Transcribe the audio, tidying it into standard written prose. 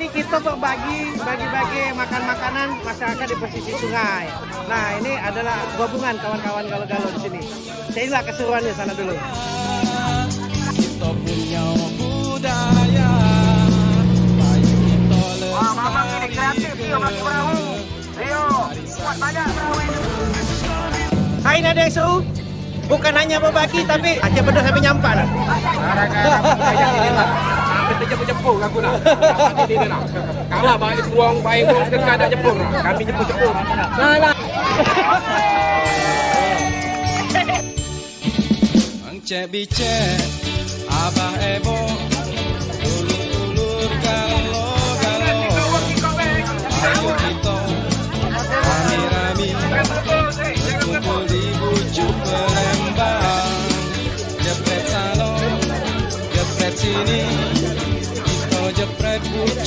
Ini kita berbagi makan makanan masyarakat di pesisir sungai. Nah, ini adalah gabungan kawan-kawan galo-galo di sini. Inilah keseruannya sana dulu. Kita punya budaya. Wah, mamang ini kreatif, Rio bagi perahu. Rio, buat banyak perahu ini. Hai, ini ada yang seru. Bukan hanya berbagi, tapi Aceh Bedah sampai nyampak lah. Kita jepur-jepur aku nak. Ini dia nak. Kalah baik ruang sedekat nak jepur. Kami jepur-jepur. Nah. Cek bicek, abah ebo, ulur-ulur galo-galo. Ayo kita rami-rami berkumpul di Bucuk Palembang. Jepret sana, jepret sini, kita jepret Bucuk.